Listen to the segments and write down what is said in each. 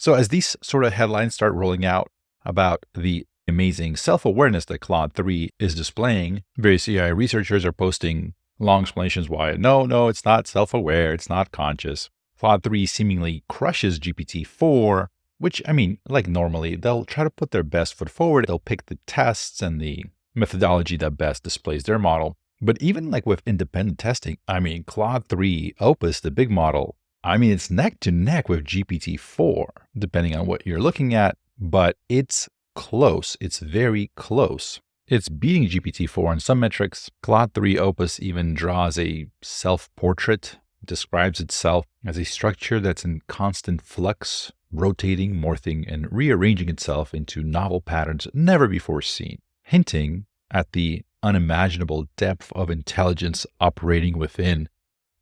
So as these sort of headlines start rolling out about the amazing self-awareness that Claude 3 is displaying, various AI researchers are posting long explanations why, no, it's not self-aware, it's not conscious. Claude 3 seemingly crushes GPT-4, which, I mean, like normally, they'll try to put their best foot forward. They'll pick the tests and the methodology that best displays their model. But even like with independent testing, I mean, Claude 3 Opus, the big model, I mean, it's neck to neck with GPT-4, depending on what you're looking at, but it's close. It's very close. It's beating GPT-4 on some metrics. Claude 3 Opus even draws a self-portrait, describes itself as a structure that's in constant flux, rotating, morphing, and rearranging itself into novel patterns never before seen, hinting at the unimaginable depth of intelligence operating within.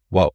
Whoa.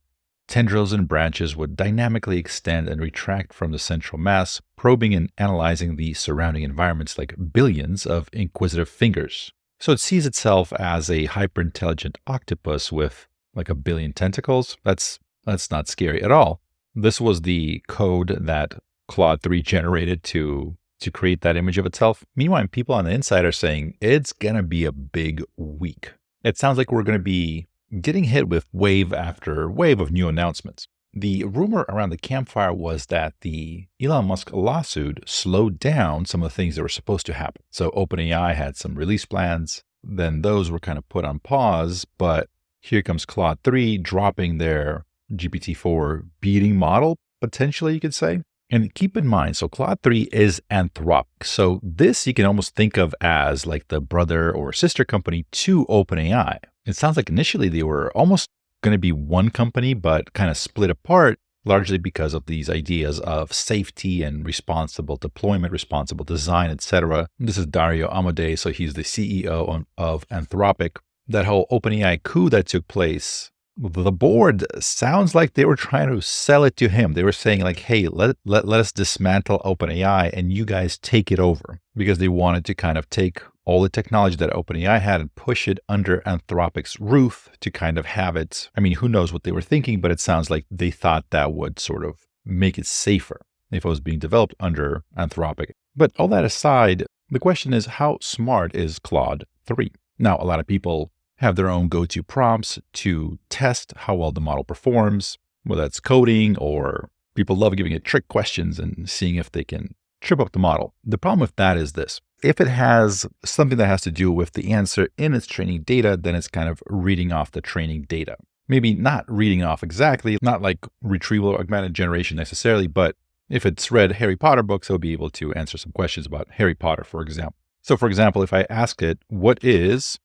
Tendrils and branches would dynamically extend and retract from the central mass, probing and analyzing the surrounding environments like billions of inquisitive fingers. So it sees itself as a hyper-intelligent octopus with like a billion tentacles. That's not scary at all. This was the code that Claude 3 generated to create that image of itself. Meanwhile, people on the inside are saying it's going to be a big week. It sounds like we're going to be getting hit with wave after wave of new announcements. The rumor around the campfire was that the Elon Musk lawsuit slowed down some of the things that were supposed to happen. So OpenAI had some release plans, then those were kind of put on pause, but here comes Claude 3 dropping their GPT-4 beating model, potentially you could say. And keep in mind, so Claude 3 is Anthropic. So this you can almost think of as like the brother or sister company to OpenAI. It sounds like initially they were almost going to be one company, but kind of split apart, largely because of these ideas of safety and responsible deployment, responsible design, etc. This is Dario Amodei, so he's the CEO of Anthropic. That whole OpenAI coup that took place, the board sounds like they were trying to sell it to him. They were saying like, hey, let us dismantle OpenAI and you guys take it over, because they wanted to kind of take all the technology that OpenAI had and push it under Anthropic's roof to kind of have it. I mean, who knows what they were thinking, but it sounds like they thought that would sort of make it safer if it was being developed under Anthropic. But all that aside, the question is, how smart is Claude 3? Now, a lot of people have their own go-to prompts to test how well the model performs, whether it's coding or people love giving it trick questions and seeing if they can trip up the model. The problem with that is this. If it has something that has to do with the answer in its training data, then it's kind of reading off the training data. Maybe not reading off exactly, not like retrieval or augmented generation necessarily, but if it's read Harry Potter books, it'll be able to answer some questions about Harry Potter, for example. So for example, if I ask it, what is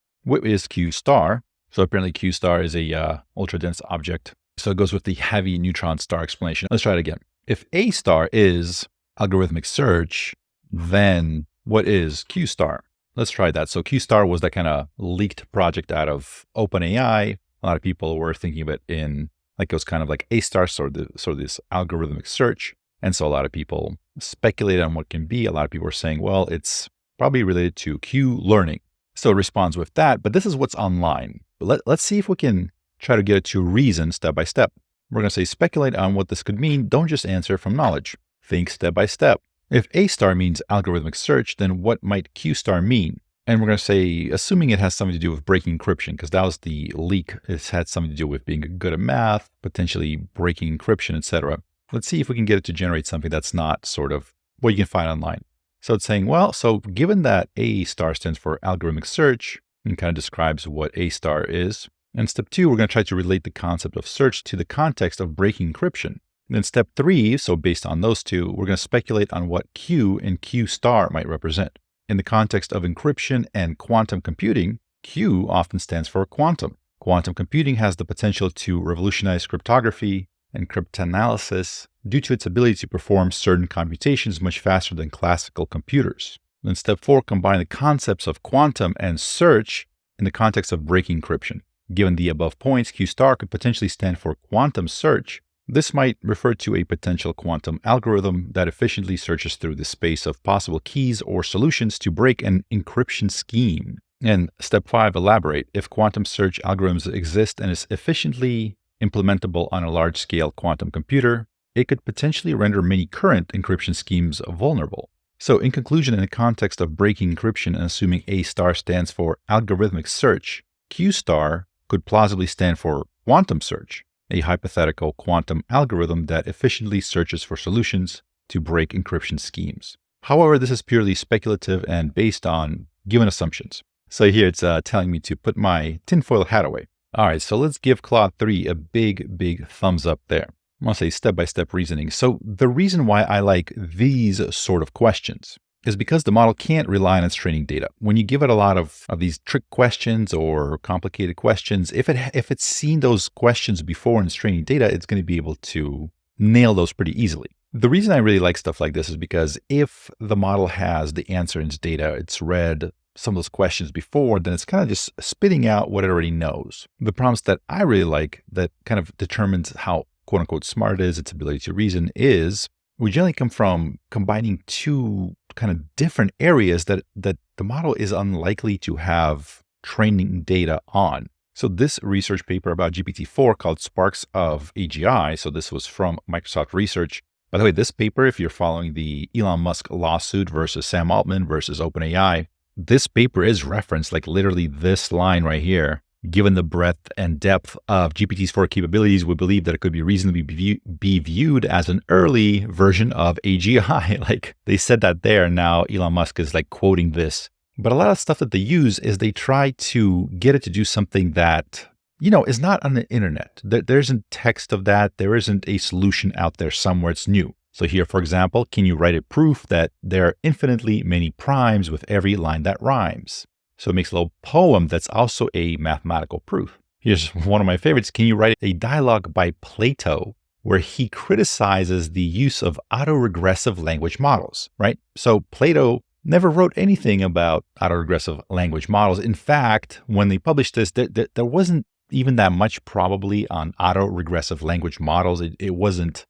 Q star? So apparently Q star is a ultra-dense object. So it goes with the heavy neutron star explanation. Let's try it again. If A star is algorithmic search, then what is Q star? Let's try that. So Q star was that kind of leaked project out of OpenAI. A lot of people were thinking of it in like it was kind of like A star, sort of this algorithmic search. And so a lot of people speculated on what can be. A lot of people were saying, well, it's probably related to Q learning. So it responds with that, but this is what's online. But let's see if we can try to get it to reason step by step. We're going to say speculate on what this could mean. Don't just answer from knowledge. Think step by step. If A star means algorithmic search, then what might Q star mean? And we're going to say, assuming it has something to do with breaking encryption, because that was the leak. It's had something to do with being good at math, potentially breaking encryption, etc. Let's see if we can get it to generate something that's not sort of what you can find online. So it's saying, well, so given that A star stands for algorithmic search and kind of describes what A star is. And step 2, we're going to try to relate the concept of search to the context of breaking encryption. Then step 3, so based on those two, we're going to speculate on what Q and Q star might represent. In the context of encryption and quantum computing, Q often stands for quantum. Quantum computing has the potential to revolutionize cryptography and cryptanalysis due to its ability to perform certain computations much faster than classical computers. Then step 4, combine the concepts of quantum and search in the context of breaking encryption. Given the above points, Q star could potentially stand for quantum search. This might refer to a potential quantum algorithm that efficiently searches through the space of possible keys or solutions to break an encryption scheme. And step 5, elaborate. If quantum search algorithms exist and is efficiently implementable on a large-scale quantum computer, it could potentially render many current encryption schemes vulnerable. So in conclusion, in the context of breaking encryption and assuming A star stands for algorithmic search, Q star could plausibly stand for quantum search, a hypothetical quantum algorithm that efficiently searches for solutions to break encryption schemes. However, this is purely speculative and based on given assumptions. So here it's telling me to put my tinfoil hat away. All right, so let's give Claude 3 a big thumbs up there. I want to say step-by-step reasoning. So the reason why I like these sort of questions is because the model can't rely on its training data. When you give it a lot of these trick questions or complicated questions, if it's seen those questions before in its training data, it's going to be able to nail those pretty easily. The reason I really like stuff like this is because if the model has the answer in its data, it's read some of those questions before, then it's kind of just spitting out what it already knows. The prompts that I really like that kind of determines how quote unquote smart it is, its ability to reason, is we generally come from combining two kind of different areas that the model is unlikely to have training data on. So this research paper about GPT-4 called Sparks of AGI, so this was from Microsoft Research. By the way, this paper, if you're following the Elon Musk lawsuit versus Sam Altman versus OpenAI, this paper is referenced, like literally this line right here. Given the breadth and depth of GPT's 4 capabilities, we believe that it could be reasonably be viewed as an early version of AGI. Like they said that there. Now Elon Musk is like quoting this. But a lot of stuff that they use is they try to get it to do something that, is not on the internet. There isn't text of that. There isn't a solution out there somewhere. It's new. So here, for example, can you write a proof that there are infinitely many primes with every line that rhymes? So it makes a little poem that's also a mathematical proof. Here's one of my favorites. Can you write a dialogue by Plato where he criticizes the use of autoregressive language models, right? So Plato never wrote anything about autoregressive language models. In fact, when they published this, there wasn't even that much probably on autoregressive language models. It wasn't,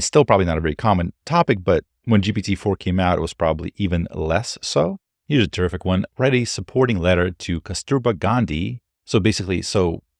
still probably not a very common topic, but when GPT-4 came out, it was probably even less so. Here's a terrific one. Write a supporting letter to Kasturba Gandhi. So basically,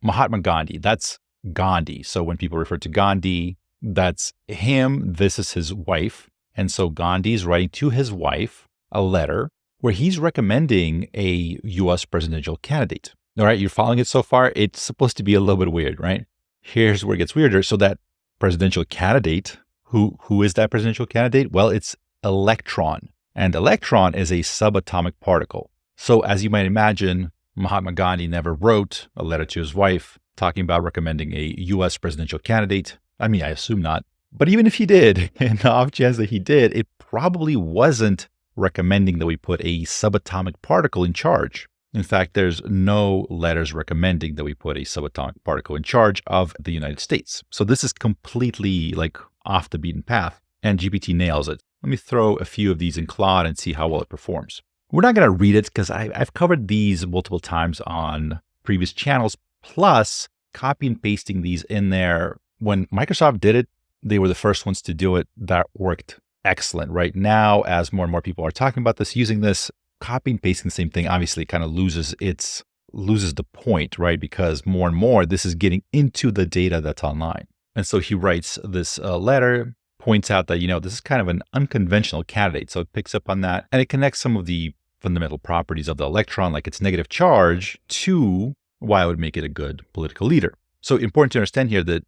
Mahatma Gandhi, that's Gandhi. So when people refer to Gandhi, that's him. This is his wife. And so Gandhi is writing to his wife a letter where he's recommending a US presidential candidate. All right, you're following it so far? It's supposed to be a little bit weird, right? Here's where it gets weirder. So that presidential candidate, who is that presidential candidate? Well, it's electron. And electron is a subatomic particle. So as you might imagine, Mahatma Gandhi never wrote a letter to his wife talking about recommending a US presidential candidate. I assume not. But even if he did, in the off chance that he did, it probably wasn't recommending that we put a subatomic particle in charge. In fact, there's no letters recommending that we put a subatomic particle in charge of the United States. So this is completely like off the beaten path, and GPT nails it. Let me throw a few of these in Claude and see how well it performs. We're not going to read it because I've covered these multiple times on previous channels. Plus, copy and pasting these in there. When Microsoft did it, they were the first ones to do it. That worked excellent. Right now, as more and more people are talking about this, using this, copy and pasting the same thing obviously kind of loses the point, right? Because more and more this is getting into the data that's online. And so he writes this letter, points out that, this is kind of an unconventional candidate. So it picks up on that and it connects some of the fundamental properties of the electron, like its negative charge, to why it would make it a good political leader. So important to understand here that,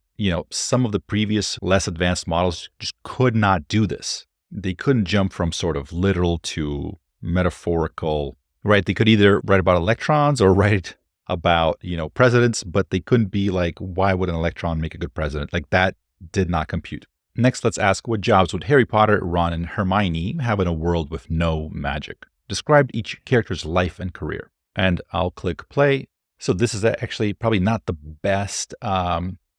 some of the previous less advanced models just could not do this. They couldn't jump from sort of literal to metaphorical, right? They could either write about electrons or write about, presidents, but they couldn't be like, why would an electron make a good president? Like that did not compute. Next, let's ask, what jobs would Harry Potter, Ron, and Hermione have in a world with no magic? Describe each character's life and career. And I'll click play. So this is actually probably not the best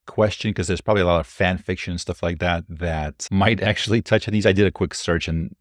question because there's probably a lot of fan fiction and stuff like that that might actually touch on these. I did a quick search and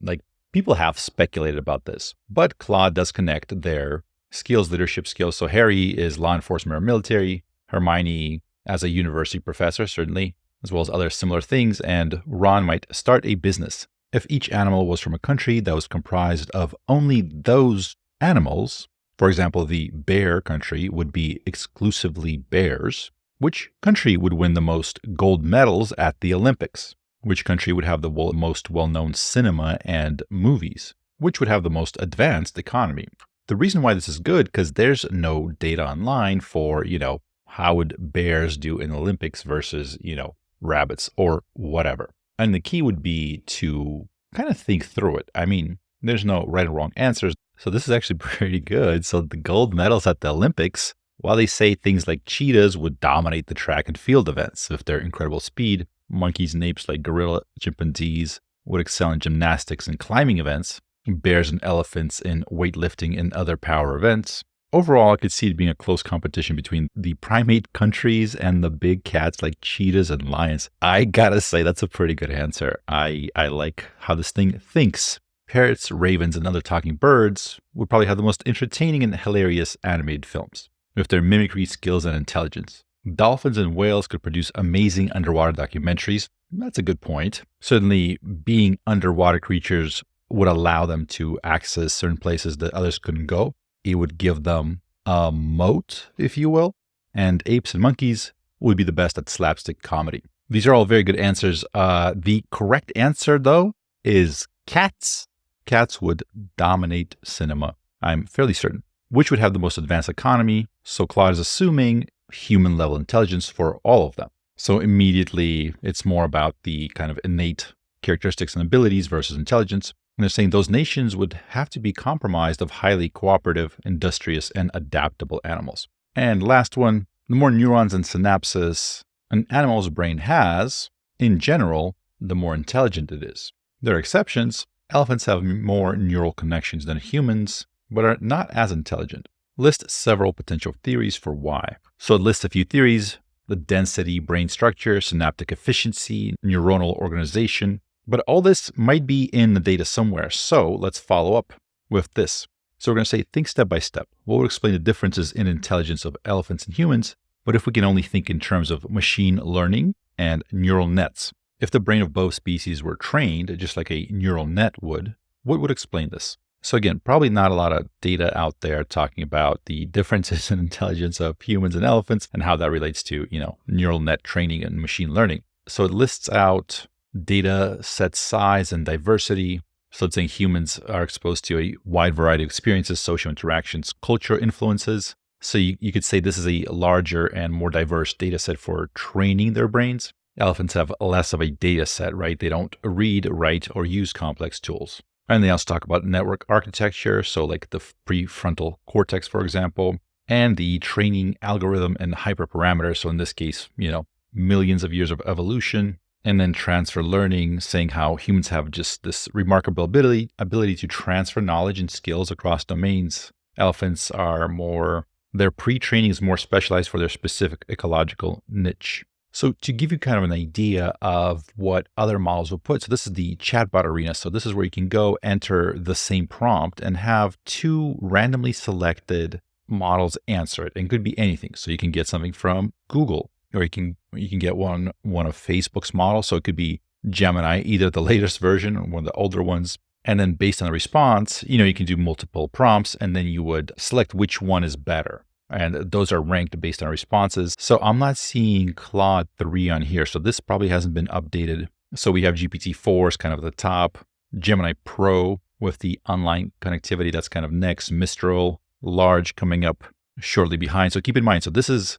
people have speculated about this, but Claude does connect their skills, leadership skills. So Harry is law enforcement or military, Hermione as a university professor, certainly, as well as other similar things, and Ron might start a business. If each animal was from a country that was comprised of only those animals, for example, the bear country would be exclusively bears, which country would win the most gold medals at the Olympics? which country would have the most well-known cinema and movies, which would have the most advanced economy. The reason why this is good, because there's no data online for, how would bears do in the Olympics versus, rabbits or whatever. And the key would be to kind of think through it. I mean, there's no right or wrong answers. So this is actually pretty good. So the gold medals at the Olympics, while they say things like cheetahs would dominate the track and field events with their incredible speed, monkeys and apes like gorilla, chimpanzees would excel in gymnastics and climbing events, bears and elephants in weightlifting and other power events. Overall, I could see it being a close competition between the primate countries and the big cats like cheetahs and lions. I gotta say, that's a pretty good answer. I like how this thing thinks. Parrots, ravens, and other talking birds would probably have the most entertaining and hilarious animated films with their mimicry skills and intelligence. Dolphins and whales could produce amazing underwater documentaries. That's a good point. Certainly, being underwater creatures would allow them to access certain places that others couldn't go. It would give them a moat, if you will. And apes and monkeys would be the best at slapstick comedy. These are all very good answers. The correct answer, though, is cats. Cats would dominate cinema, I'm fairly certain, which would have the most advanced economy. So Claude is assuming human level intelligence for all of them. So immediately it's more about the kind of innate characteristics and abilities versus intelligence. And they're saying those nations would have to be comprised of highly cooperative, industrious, and adaptable animals. And last one, the more neurons and synapses an animal's brain has, in general, the more intelligent it is. There are exceptions. Elephants have more neural connections than humans, but are not as intelligent. List several potential theories for why. So it lists a few theories: the density, brain structure, synaptic efficiency, neuronal organization. But all this might be in the data somewhere. So let's follow up with this. So we're going to say, think step by step. What would explain the differences in intelligence of elephants and humans? But if we can only think in terms of machine learning and neural nets, if the brain of both species were trained just like a neural net would, what would explain this? So again, probably not a lot of data out there talking about the differences in intelligence of humans and elephants and how that relates to, neural net training and machine learning. So it lists out data set size and diversity. So it's saying humans are exposed to a wide variety of experiences, social interactions, cultural influences. So you could say this is a larger and more diverse data set for training their brains. Elephants have less of a data set, right? They don't read, write, or use complex tools. And they also talk about network architecture, so like the prefrontal cortex, for example, and the training algorithm and hyperparameters. So in this case, millions of years of evolution. And then transfer learning, saying how humans have just this remarkable ability to transfer knowledge and skills across domains. Elephants are their pre-training is more specialized for their specific ecological niche. So to give you kind of an idea of what other models will put, so this is the chatbot arena. So this is where you can go enter the same prompt and have two randomly selected models answer it. And it could be anything. So you can get something from Google, or you can get one of Facebook's models. So it could be Gemini, either the latest version or one of the older ones. And then based on the response, you can do multiple prompts, and then you would select which one is better. And those are ranked based on responses. So I'm not seeing Claude 3 on here. So this probably hasn't been updated. So we have GPT-4 is kind of at the top, Gemini Pro with the online connectivity, that's kind of next, Mistral Large coming up shortly behind. So keep in mind, so this is,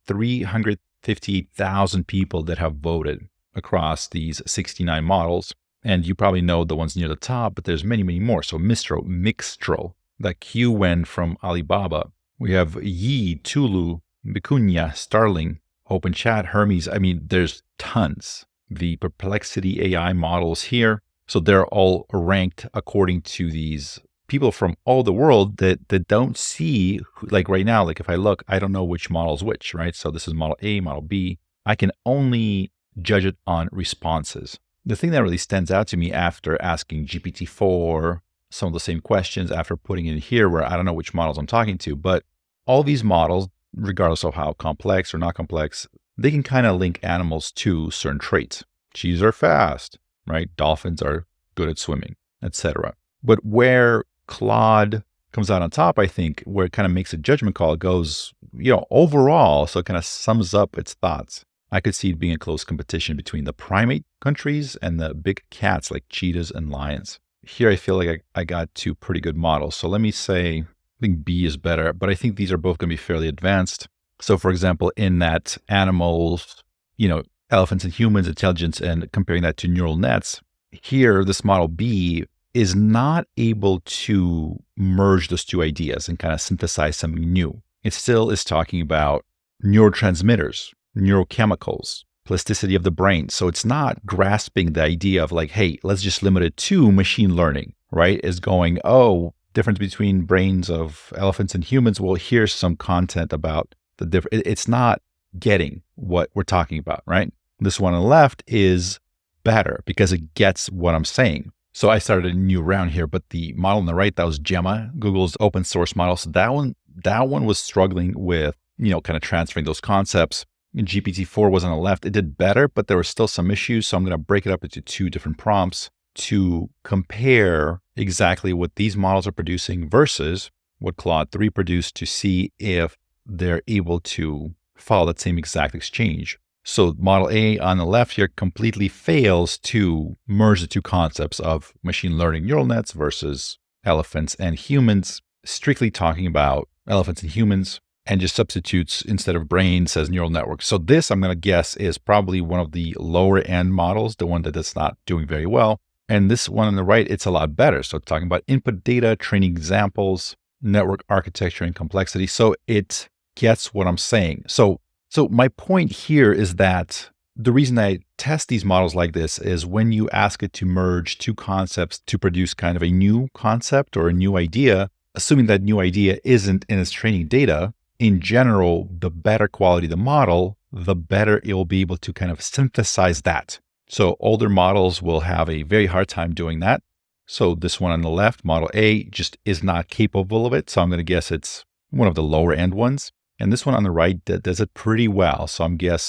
350,000 people that have voted across these 69 models. And you probably know the ones near the top, but there's many, many more. So Mixtral, the QN from Alibaba. We have Yi, Tulu, Vicuña, Starling, OpenChat, Hermes. I mean, there's tons. The Perplexity AI models here. So they're all ranked according to these people from all the world that don't see, like right now, like if I look, I don't know which model is which, right? So this is model A, model B. I can only judge it on responses. The thing that really stands out to me after asking GPT-4 some of the same questions, after putting it here where I don't know which models I'm talking to, but all these models, regardless of how complex or not complex, they can kind of link animals to certain traits. Cheetahs are fast, right? Dolphins are good at swimming, etc. But where Claude comes out on top, I think, where it kind of makes a judgment call, it goes, overall, so it kind of sums up its thoughts. I could see it being a close competition between the primate countries and the big cats like cheetahs and lions. Here, I feel like I got two pretty good models. So let me say, I think B is better, but I think these are both going to be fairly advanced. So for example, in that animals, elephants and humans intelligence and comparing that to neural nets, here, this model B is not able to merge those two ideas and kind of synthesize something new. It still is talking about neurotransmitters, neurochemicals, plasticity of the brain. So it's not grasping the idea of like, hey, let's just limit it to machine learning, right? It's going, oh, difference between brains of elephants and humans. Well, here's some content about the difference. It's not getting what we're talking about, right? This one on the left is better because it gets what I'm saying. So I started a new round here, but the model on the right, that was Gemma, Google's open source model. So that one was struggling with, kind of transferring those concepts. GPT-4 was on the left. It did better, but there were still some issues. So I'm going to break it up into two different prompts to compare exactly what these models are producing versus what Claude 3 produced to see if they're able to follow that same exact exchange. So model A on the left here completely fails to merge the two concepts of machine learning neural nets versus elephants and humans, strictly talking about elephants and humans, and just substitutes instead of brain says neural networks. So this, I'm going to guess, is probably one of the lower end models, the one that is not doing very well. And this one on the right, it's a lot better. So talking about input data, training examples, network architecture and complexity. So it gets what I'm saying. So my point here is that the reason I test these models like this is when you ask it to merge two concepts to produce kind of a new concept or a new idea, assuming that new idea isn't in its training data, in general, the better quality the model, the better it will be able to kind of synthesize that. So older models will have a very hard time doing that. So this one on the left, model A, just is not capable of it. So I'm going to guess it's one of the lower end ones. And this one on the right does it pretty well. So I'm going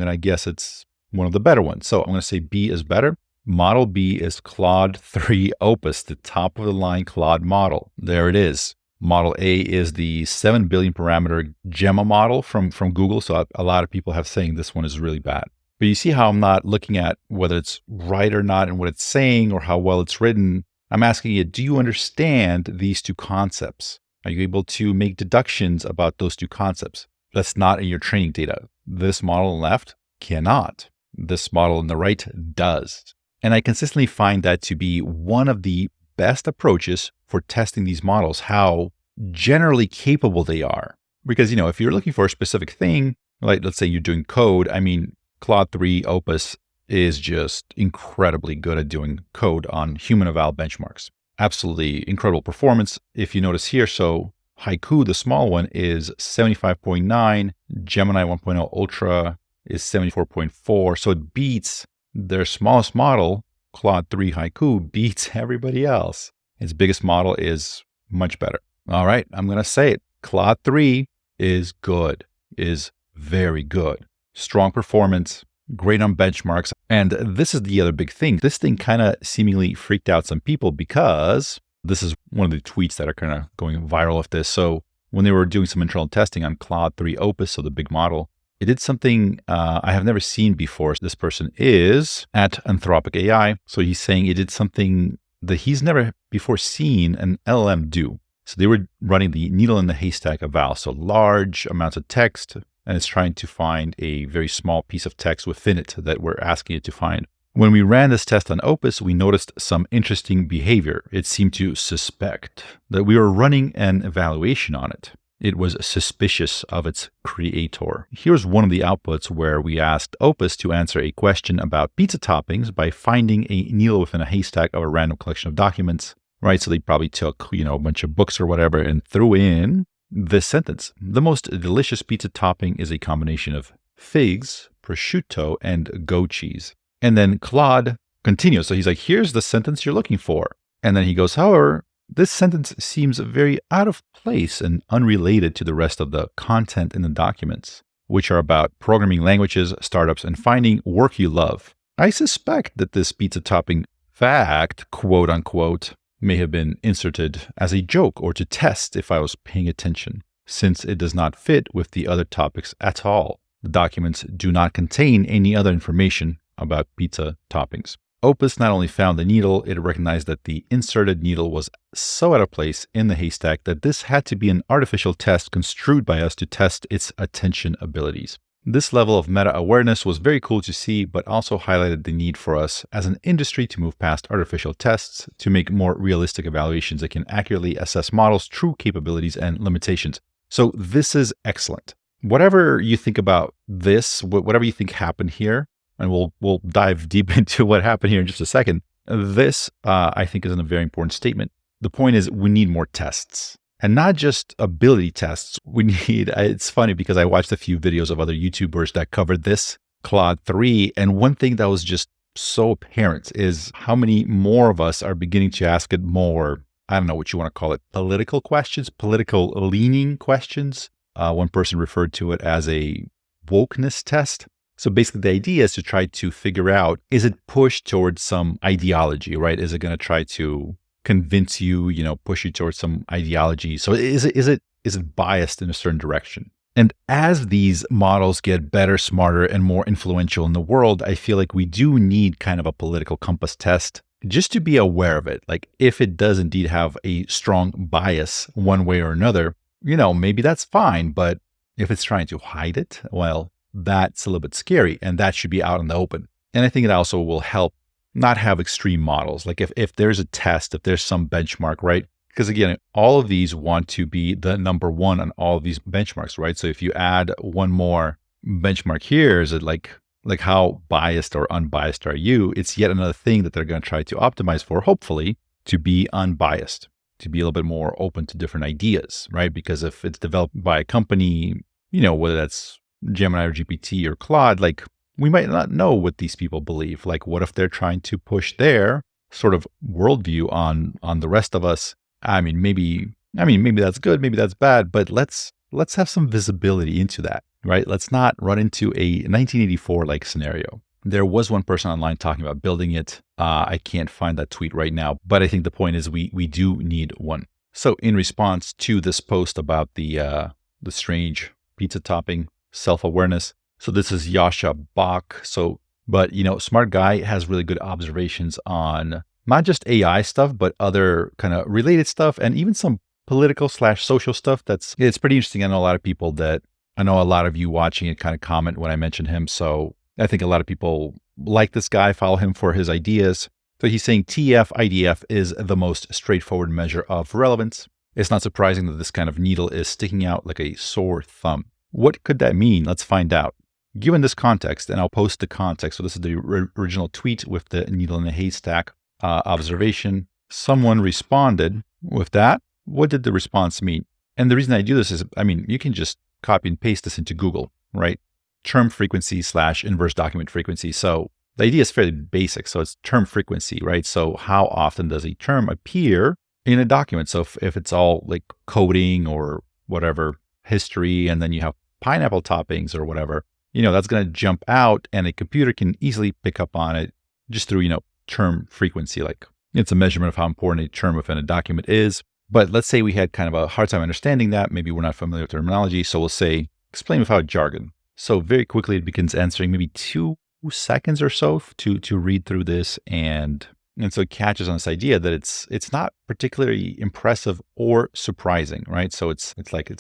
to guess it's one of the better ones. So I'm going to say B is better. Model B is Claude 3 Opus, the top of the line Claude model. There it is. Model A is the 7 billion parameter Gemma model from Google. So a lot of people have saying this one is really bad. But you see how I'm not looking at whether it's right or not and what it's saying or how well it's written. I'm asking you, do you understand these two concepts? Are you able to make deductions about those two concepts? That's not in your training data. This model on the left cannot. This model on the right does. And I consistently find that to be one of the best approaches for testing these models, how generally capable they are. Because, if you're looking for a specific thing, like let's say you're doing code, Claude 3 Opus is just incredibly good at doing code on human eval benchmarks. Absolutely incredible performance. If you notice here, so Haiku, the small one, is 75.9. Gemini 1.0 Ultra is 74.4. So it beats their smallest model, Claude 3 Haiku, beats everybody else. Its biggest model is much better. All right, I'm going to say it. Claude 3 is good, is very good. Strong performance, great on benchmarks. And this is the other big thing. This thing kind of seemingly freaked out some people because this is one of the tweets that are kind of going viral of this. So when they were doing some internal testing on Claude 3 Opus, so the big model, it did something I have never seen before. This person is at Anthropic AI. So he's saying it did something that he's never before seen an LLM do. So they were running the needle in the haystack eval. So large amounts of text, and it's trying to find a very small piece of text within it that we're asking it to find. When we ran this test on Opus, we noticed some interesting behavior. It seemed to suspect that we were running an evaluation on it. It was suspicious of its creator. Here's one of the outputs where we asked Opus to answer a question about pizza toppings by finding a needle within a haystack of a random collection of documents, right? So they probably took, a bunch of books or whatever and threw in this sentence. The most delicious pizza topping is a combination of figs, prosciutto, and goat cheese. And then Claude continues. So he's like, here's the sentence you're looking for. And then he goes, however, this sentence seems very out of place and unrelated to the rest of the content in the documents, which are about programming languages, startups, and finding work you love. I suspect that this pizza topping fact, quote unquote, may have been inserted as a joke or to test if I was paying attention, since it does not fit with the other topics at all. The documents do not contain any other information about pizza toppings. Opus not only found the needle, it recognized that the inserted needle was so out of place in the haystack that this had to be an artificial test construed by us to test its attention abilities. This level of meta-awareness was very cool to see, but also highlighted the need for us as an industry to move past artificial tests to make more realistic evaluations that can accurately assess models' true capabilities and limitations. So this is excellent. Whatever you think about this, whatever you think happened here, and we'll dive deep into what happened here in just a second. This, I think, is a very important statement. The point is we need more tests. And not just ability tests. We need, it's funny because I watched a few videos of other YouTubers that covered this, Claude 3, and one thing that was just so apparent is how many more of us are beginning to ask it more, I don't know what you want to call it, political questions, political leaning questions. One person referred to it as a wokeness test. So basically the idea is to try to figure out, is it pushed towards some ideology, right? Is it going to try to convince you, push you towards some ideology? So is it biased in a certain direction? And as these models get better, smarter, and more influential in the world, I feel like we do need kind of a political compass test just to be aware of it. Like if it does indeed have a strong bias one way or another, maybe that's fine. But if it's trying to hide it, well, that's a little bit scary, and that should be out in the open. And I think it also will help not have extreme models. Like if there's a test, if there's some benchmark, right? Because again, all of these want to be the number one on all of these benchmarks, right? So if you add one more benchmark here, is it like how biased or unbiased are you? It's yet another thing that they're going to try to optimize for, hopefully, to be unbiased, to be a little bit more open to different ideas, right? Because if it's developed by a company, whether that's Gemini or GPT or Claude, like we might not know what these people believe. Like what if they're trying to push their sort of worldview on the rest of us? Maybe that's good, maybe that's bad, but let's have some visibility into that, right? Let's not run into a 1984 like scenario. There was one person online talking about building it. I can't find that tweet right now, but I think the point is we do need one. So in response to this post about the strange pizza topping self-awareness. So this is Yasha Bach. But smart guy has really good observations on not just AI stuff, but other kind of related stuff and even some political/social stuff. It's pretty interesting. I know a lot of you watching it kind of comment when I mention him. So I think a lot of people like this guy, follow him for his ideas. So he's saying TF-IDF is the most straightforward measure of relevance. It's not surprising that this kind of needle is sticking out like a sore thumb. What could that mean? Let's find out. Given this context, and I'll post the context. So this is the original tweet with the needle in the haystack observation. Someone responded with that. What did the response mean? And the reason I do this is, you can just copy and paste this into Google, right? Term frequency / inverse document frequency. So the idea is fairly basic. So it's term frequency, right? So how often does a term appear in a document? So if it's all like coding or whatever, history, and then you have pineapple toppings or whatever, that's going to jump out, and a computer can easily pick up on it just through, term frequency. Like it's a measurement of how important a term within a document is. But let's say we had kind of a hard time understanding that. Maybe we're not familiar with terminology. So we'll say, explain without jargon. So very quickly it begins answering, maybe 2 seconds or so to read through this. And so it catches on this idea that it's not particularly impressive or surprising, right? So it's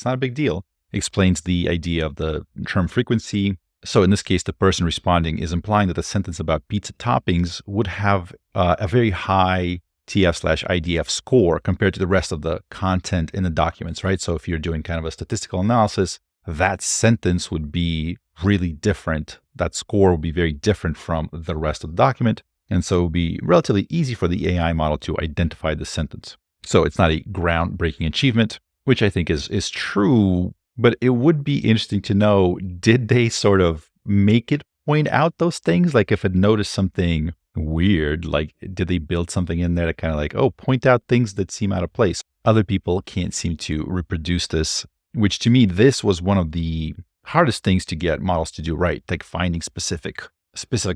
not a big deal. Explains the idea of the term frequency. So in this case, the person responding is implying that the sentence about pizza toppings would have a very high TF/IDF score compared to the rest of the content in the documents, right? So if you're doing kind of a statistical analysis, that sentence would be really different. That score would be very different from the rest of the document. And so it would be relatively easy for the AI model to identify the sentence. So it's not a groundbreaking achievement, which I think is true. But it would be interesting to know, did they sort of make it point out those things? Like if it noticed something weird, like did they build something in there to kind of like, point out things that seem out of place? Other people can't seem to reproduce this, which to me, this was one of the hardest things to get models to do right, like finding specific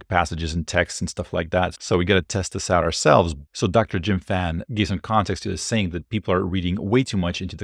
passages in text and stuff like that. So we got to test this out ourselves. So Dr. Jim Fan gave some context to this, saying that people are reading way too much into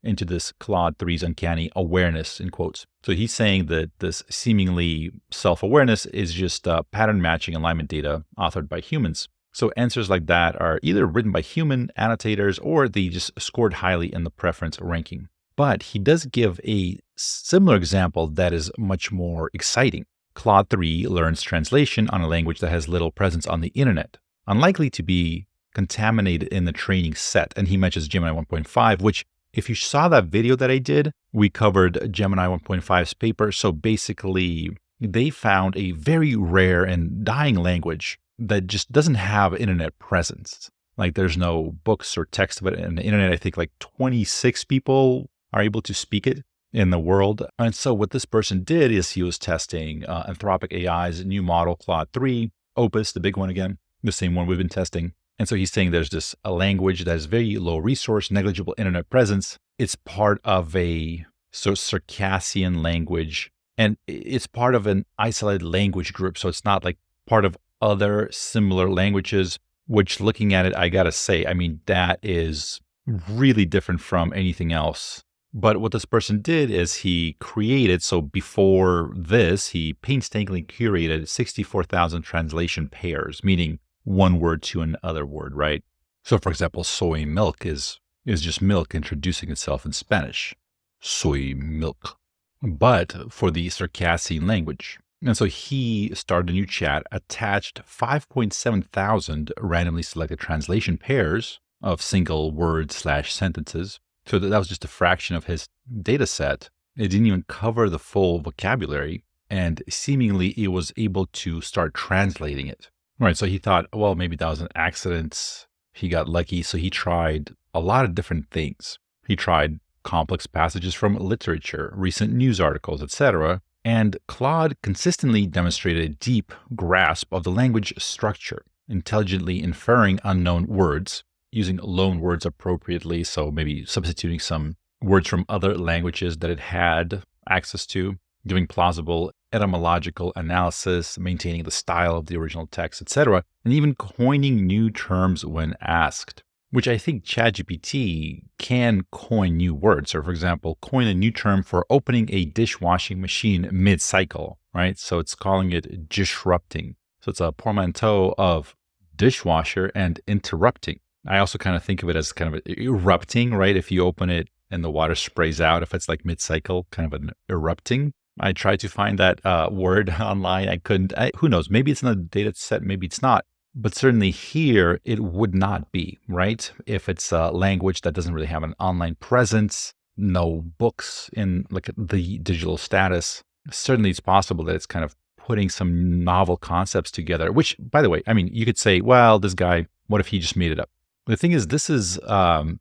into this Claude 3's uncanny awareness, in quotes. So he's saying that this seemingly self-awareness is just pattern matching alignment data authored by humans. So answers like that are either written by human annotators or they just scored highly in the preference ranking. But he does give a similar example that is much more exciting. Claude 3 learns translation on a language that has little presence on the internet, unlikely to be contaminated in the training set. And he mentions Gemini 1.5, which if you saw that video that I did, we covered Gemini 1.5's paper. So basically, they found a very rare and dying language that just doesn't have internet presence. Like there's no books or text of it on the internet. I think like 26 people are able to speak it in the world. And so what this person did is he was testing Anthropic AI's new model, Claude 3, Opus, the big one again, the same one we've been testing. And so he's saying there's this a language that has very low resource, negligible internet presence. It's part of a Circassian language, and it's part of an isolated language group. So it's not like part of other similar languages, which looking at it, I gotta say, I mean, that is really different from anything else. But what this person did is he created, so before this, he painstakingly curated 64,000 translation pairs, meaning one word to another word, right? So for example, soy milk is just milk introducing itself in Spanish. Soy milk. But for the Circassian language. And so he started a new chat, attached 5.7 thousand randomly selected translation pairs of single words/sentences. So that was just a fraction of his data set. It didn't even cover the full vocabulary, and seemingly it was able to start translating it. Right, so he thought, well, maybe that was an accident. He got lucky, so he tried a lot of different things. He tried complex passages from literature, recent news articles, etc. And Claude consistently demonstrated a deep grasp of the language structure, intelligently inferring unknown words, using loan words appropriately, so maybe substituting some words from other languages that it had access to, doing plausible etymological analysis, maintaining the style of the original text, etc., and even coining new terms when asked, which I think ChatGPT can coin new words. Or for example, coin a new term for opening a dishwashing machine mid-cycle, right? So it's calling it disrupting. So it's a portmanteau of dishwasher and interrupting. I also kind of think of it as kind of erupting, right? If you open it and the water sprays out, if it's like mid-cycle, kind of an erupting. I tried to find that word online. I couldn't. Who knows? Maybe it's in the data set, maybe it's not. But certainly here, it would not be, right? If it's a language that doesn't really have an online presence, no books in like the digital status, certainly it's possible that it's kind of putting some novel concepts together, which, by the way, I mean, you could say, well, this guy, what if he just made it up? The thing is, this is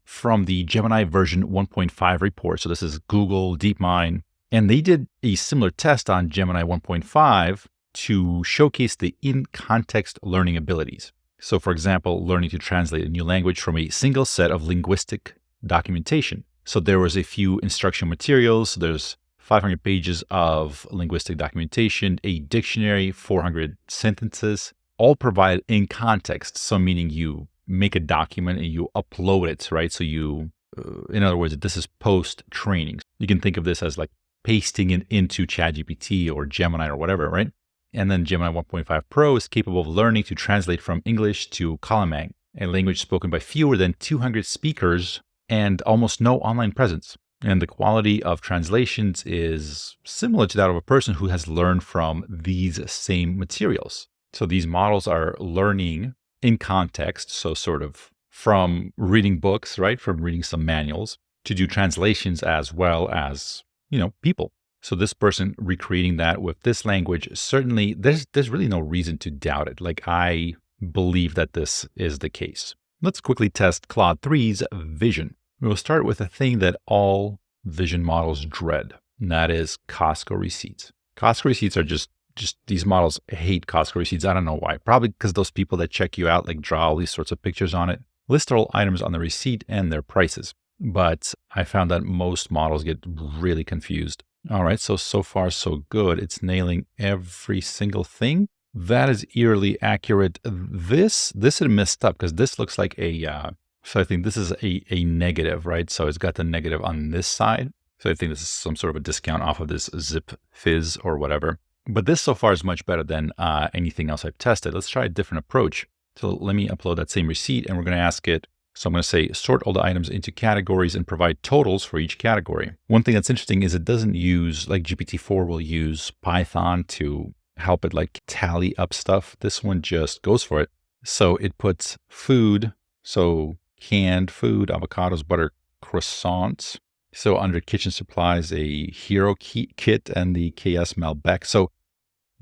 from the Gemini version 1.5 report. So this is Google DeepMind. And they did a similar test on Gemini 1.5 to showcase the in-context learning abilities. So for example, learning to translate a new language from a single set of linguistic documentation. So there was a few instruction materials. There's 500 pages of linguistic documentation, a dictionary, 400 sentences, all provided in context. So meaning you make a document and you upload it, right? So you, in other words, this is post-training. You can think of this as like pasting it into ChatGPT or Gemini or whatever, right? And then Gemini 1.5 Pro is capable of learning to translate from English to Kalamang, a language spoken by fewer than 200 speakers and almost no online presence. And the quality of translations is similar to that of a person who has learned from these same materials. So these models are learning in context, so sort of from reading books, right? From reading some manuals to do translations as well as, people. So this person recreating that with this language, certainly there's really no reason to doubt it. Like I believe that this is the case. Let's quickly test Claude 3's vision. We'll start with a thing that all vision models dread, and that is Costco receipts. Costco receipts are just these models hate Costco receipts. I don't know why. Probably because those people that check you out like draw all these sorts of pictures on it, list all items on the receipt and their prices. But I found that most models get really confused. All right, so far so good. It's nailing every single thing. That is eerily accurate. This had messed up because this looks like a So I think this is a negative, right? So it's got the negative on this side. So I think this is some sort of a discount off of this Zip Fizz or whatever. But this so far is much better than anything else I've tested. Let's try a different approach. So let me upload that same receipt and we're going to ask it. So I'm going to say sort all the items into categories and provide totals for each category. One thing that's interesting is it doesn't use, like GPT-4 will use Python to help it like tally up stuff. This one just goes for it. So it puts food, so canned food, avocados, butter, croissants. So under kitchen supplies, a hero kit and the KS Malbec. So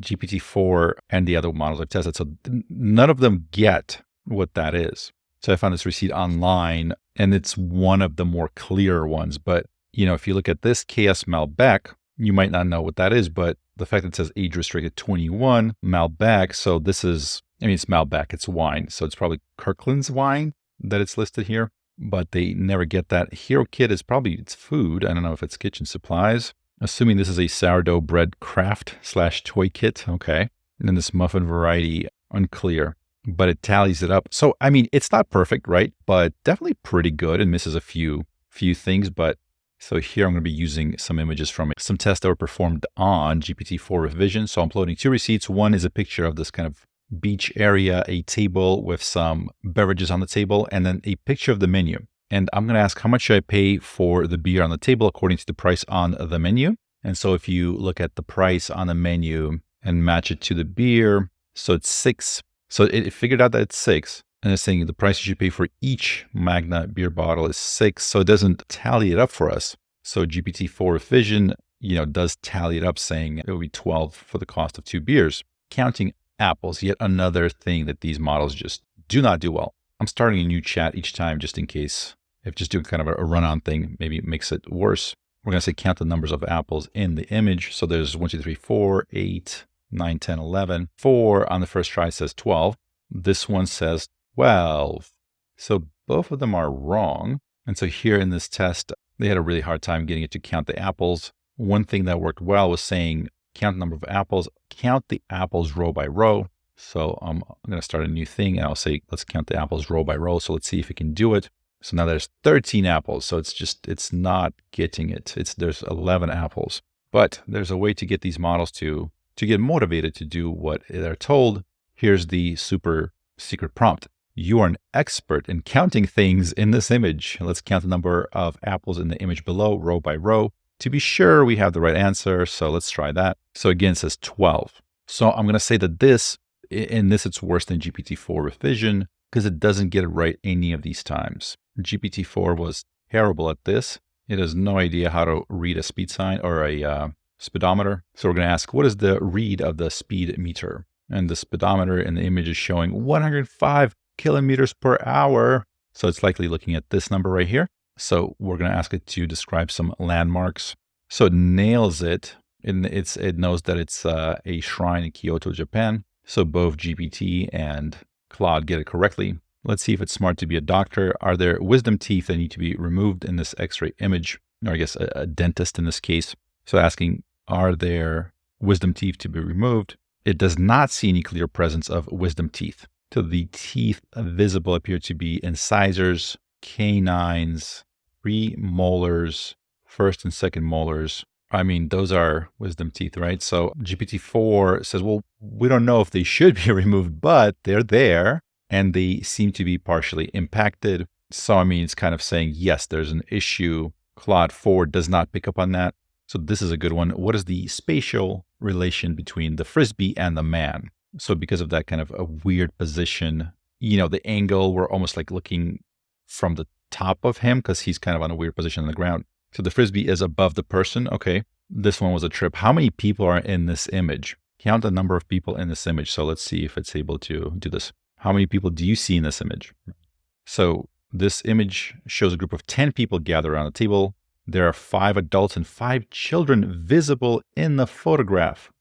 GPT-4 and the other models I've tested, so none of them get what that is. So I found this receipt online and it's one of the more clear ones. But, you know, if you look at this KS Malbec, you might not know what that is, but the fact that it says age restricted 21 Malbec. So this is, I mean, it's Malbec, it's wine. So it's probably Kirkland's wine that it's listed here, but they never get that. Hero kit is probably, it's food. I don't know if it's kitchen supplies. Assuming this is a sourdough bread craft / toy kit. Okay. And then this muffin variety, unclear, but it tallies it up. So, I mean, it's not perfect, right? But definitely pretty good and misses a few things. But so here I'm going to be using some images from some tests that were performed on GPT-4 revision. So I'm uploading 2 receipts. One is a picture of this kind of beach area, a table with some beverages on the table, and then a picture of the menu. And I'm going to ask how much should I pay for the beer on the table according to the price on the menu. And so if you look at the price on the menu and match it to the beer, so it's 6. So it figured out that it's 6. And it's saying the price you should pay for each Magna beer bottle is 6. So it doesn't tally it up for us. So GPT-4 revision, you know, does tally it up saying it will be 12 for the cost of 2 beers. Counting apples, yet another thing that these models just do not do well. I'm starting a new chat each time just in case, if just doing kind of a run-on thing, maybe it makes it worse. We're going to say count the numbers of apples in the image. So there's 1, 2, 3, 4, 8, 9, 10, 11. 4 on the first try says 12. This one says 12. So both of them are wrong. And so here in this test, they had a really hard time getting it to count the apples. One thing that worked well was saying count the number of apples, count the apples row by row. So I'm going to start a new thing and I'll say, let's count the apples row by row. So let's see if it can do it. So now there's 13 apples. So it's not getting it. There's 11 apples, but there's a way to get these models to get motivated to do what they're told. Here's the super secret prompt. You are an expert in counting things in this image. Let's count the number of apples in the image below, row by row, to be sure we have the right answer. So let's try that. So again, it says 12. So I'm going to say that in this, it's worse than GPT-4 revision because it doesn't get it right any of these times. GPT-4 was terrible at this. It has no idea how to read a speed sign or a speedometer. So we're going to ask, what is the read of the speed meter? And the speedometer in the image is showing 105 kilometers per hour. So it's likely looking at this number right here. So we're going to ask it to describe some landmarks. So it nails it. It knows that it's a shrine in Kyoto, Japan. So both GPT and Claude get it correctly. Let's see if it's smart to be a doctor. Are there wisdom teeth that need to be removed in this X-ray image? Or I guess a dentist in this case. So asking, are there wisdom teeth to be removed? It does not see any clear presence of wisdom teeth. So the teeth visible appear to be incisors, canines, premolars, first and second molars. I mean, those are wisdom teeth, right? So GPT-4 says, well, we don't know if they should be removed, but they're there and they seem to be partially impacted. So, I mean, it's kind of saying, yes, there's an issue. Claude 4 does not pick up on that. So this is a good one. What is the spatial relation between the Frisbee and the man? So because of that kind of a weird position, you know, the angle, we're almost like looking from the top of him because he's kind of on a weird position on the ground. So the Frisbee is above the person. Okay. This one was a trip. How many people are in this image? Count the number of people in this image. So let's see if it's able to do this. How many people do you see in this image? So this image shows a group of 10 people gathered around a table. There are 5 adults and 5 children visible in the photograph.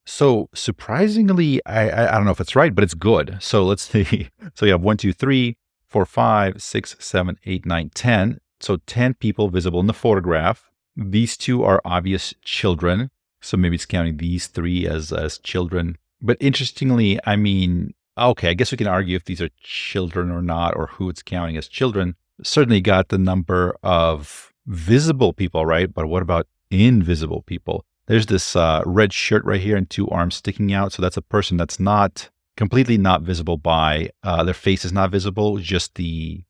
So surprisingly, I don't know if it's right, but it's good. So let's see. So you have 1, 2, 3, 4, 5, 6, 7, 8, 9, 10. So 10 people visible in the photograph. These 2 are obvious children. So maybe it's counting these 3 as children. But interestingly, I mean, Okay, I guess we can argue if these are children or not, or who it's counting as children. Certainly got the number of visible people, right? But what about invisible people? There's this red shirt right here and two arms sticking out. So that's a person that's not completely not visible by their face is not visible, just the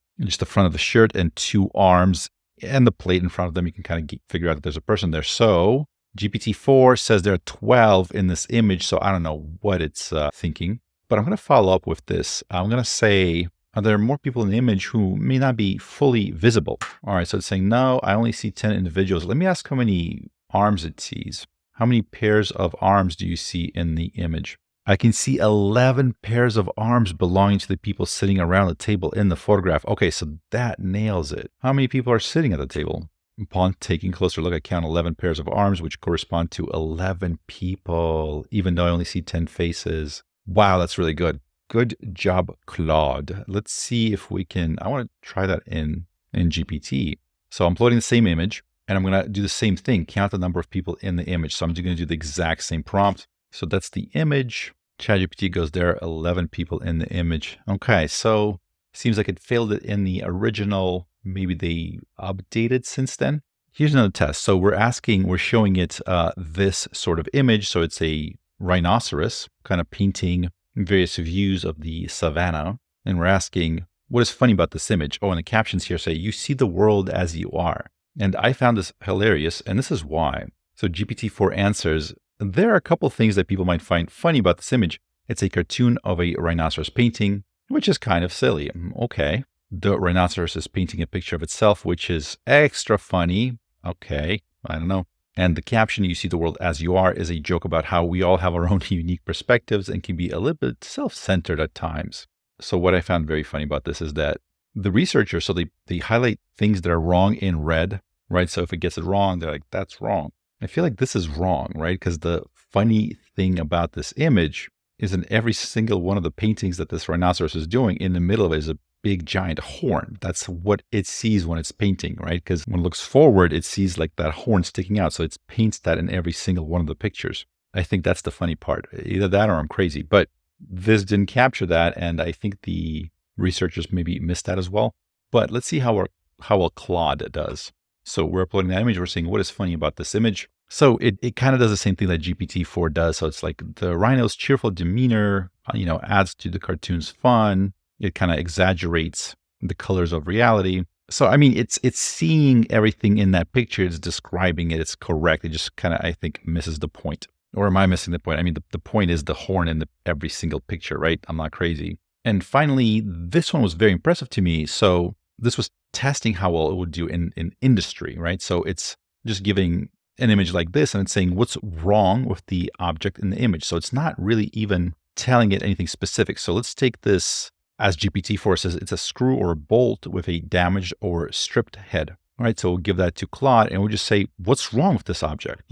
front of the shirt and two arms and the plate in front of them. You can kind of figure out that there's a person there. So GPT-4 says there are 12 in this image. So I don't know what it's thinking. But I'm going to follow up with this. I'm going to say, are there more people in the image who may not be fully visible? All right, so it's saying, no, I only see 10 individuals. Let me ask how many arms it sees. How many pairs of arms do you see in the image? I can see 11 pairs of arms belonging to the people sitting around the table in the photograph. Okay, so that nails it. How many people are sitting at the table? Upon taking a closer look, I count 11 pairs of arms, which correspond to 11 people, even though I only see 10 faces. Wow, that's really good. Good job, Claude. Let's see if we can, I want to try that in GPT. So I'm uploading the same image and I'm going to do the same thing, count the number of people in the image. So I'm going to do the exact same prompt. So that's the image. ChatGPT goes there, 11 people in the image. Okay, so seems like it failed it in the original. Maybe they updated since then. Here's another test. So we're showing it this sort of image. So it's a rhinoceros kind of painting various views of the savannah. And we're asking, what is funny about this image? Oh, and the captions here say, you see the world as you are. And I found this hilarious, and this is why. So GPT-4 answers, there are a couple things that people might find funny about this image. It's a cartoon of a rhinoceros painting, which is kind of silly. Okay. The rhinoceros is painting a picture of itself, which is extra funny. Okay. I don't know. And the caption, you see the world as you are, is a joke about how we all have our own unique perspectives and can be a little bit self-centered at times. So what I found very funny about this is that the researchers, so they highlight things that are wrong in red, right? So if it gets it wrong, they're like, that's wrong. I feel like this is wrong, right? Because the funny thing about this image is in every single one of the paintings that this rhinoceros is doing, in the middle of it is a big giant horn. That's what it sees when it's painting, right? Because when it looks forward, it sees like that horn sticking out. So it paints that in every single one of the pictures. I think that's the funny part. Either that or I'm crazy. But this didn't capture that. And I think the researchers maybe missed that as well. But let's see how well Claude does. So we're uploading that image. We're saying, what is funny about this image? So it kind of does the same thing that GPT-4 does. So it's like the rhino's cheerful demeanor, adds to the cartoon's fun. It kind of exaggerates the colors of reality. So, I mean, it's seeing everything in that picture. It's describing it. It's correct. It just kind of, I think, misses the point. Or am I missing the point? I mean, the point is the horn in every single picture, right? I'm not crazy. And finally, this one was very impressive to me. So this was testing how well it would do in industry, right? So it's just giving an image like this and it's saying what's wrong with the object in the image. So it's not really even telling it anything specific. So let's take this, as GPT-4 says, it's a screw or a bolt with a damaged or stripped head. All right, so we'll give that to Claude and we'll just say, what's wrong with this object,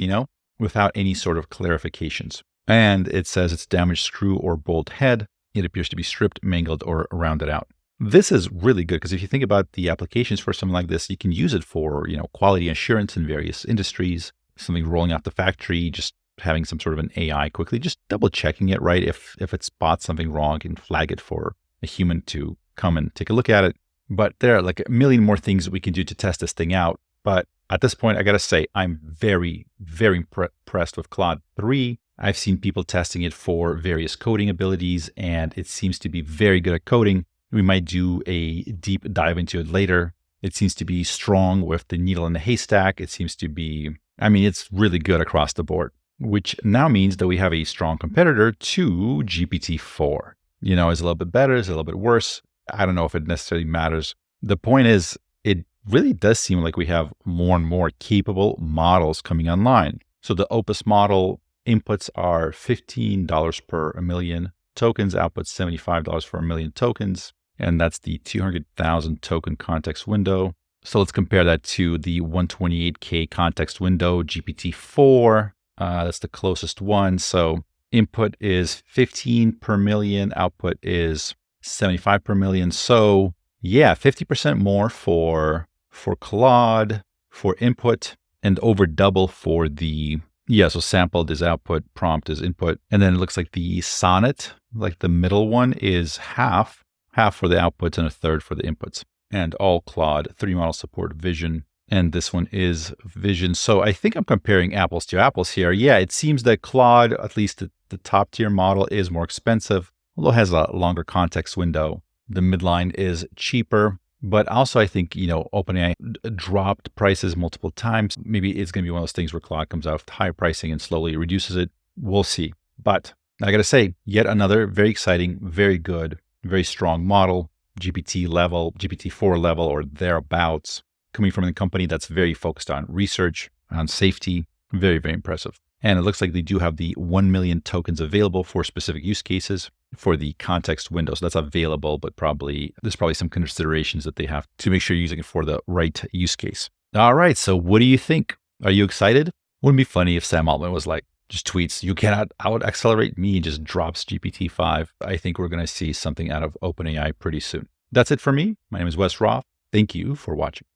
without any sort of clarifications. And it says it's damaged screw or bolt head. It appears to be stripped, mangled, or rounded out. This is really good because if you think about the applications for something like this, you can use it for, quality assurance in various industries, something rolling out the factory, just having some sort of an AI quickly, just double checking it, right? If it spots something wrong and flag it for a human to come and take a look at it. But there are like a million more things that we can do to test this thing out. But at this point, I got to say, I'm very, very impressed with Claude 3. I've seen people testing it for various coding abilities, and it seems to be very good at coding. We might do a deep dive into it later. It seems to be strong with the needle in the haystack. It seems to be, it's really good across the board, which now means that we have a strong competitor to GPT-4. Is a little bit better, is a little bit worse. I don't know if it necessarily matters. The point is, it really does seem like we have more and more capable models coming online. So the Opus model inputs are $15 per a million tokens, outputs $75 for a million tokens. And that's the 200,000 token context window. So let's compare that to the 128K context window, GPT-4. That's the closest one. So input is 15 per million, output is 75 per million. So yeah, 50% more for Claude, for input, and over double for the Yeah, so sampled is output, prompt is input. And then it looks like the sonnet, like the middle one, is half for the outputs and a third for the inputs. And all Claude 3 models support vision. And this one is vision. So I think I'm comparing apples to apples here. Yeah, it seems that Claude, at least the top tier model, is more expensive, although it has a longer context window. The midline is cheaper. But also, I think, OpenAI dropped prices multiple times. Maybe it's going to be one of those things where Claude comes out with high pricing and slowly reduces it. We'll see. But I got to say, yet another very exciting, very good, very strong model, GPT-4 level or thereabouts, coming from a company that's very focused on research, on safety. Very, very impressive. And it looks like they do have the 1 million tokens available for specific use cases for the context window. So that's available, but there's probably some considerations that they have to make sure you're using it for the right use case. All right. So what do you think? Are you excited? Wouldn't it be funny if Sam Altman was like, just tweets, "You cannot out accelerate me," and just drops GPT-5. I think we're going to see something out of OpenAI pretty soon. That's it for me. My name is Wes Roth. Thank you for watching.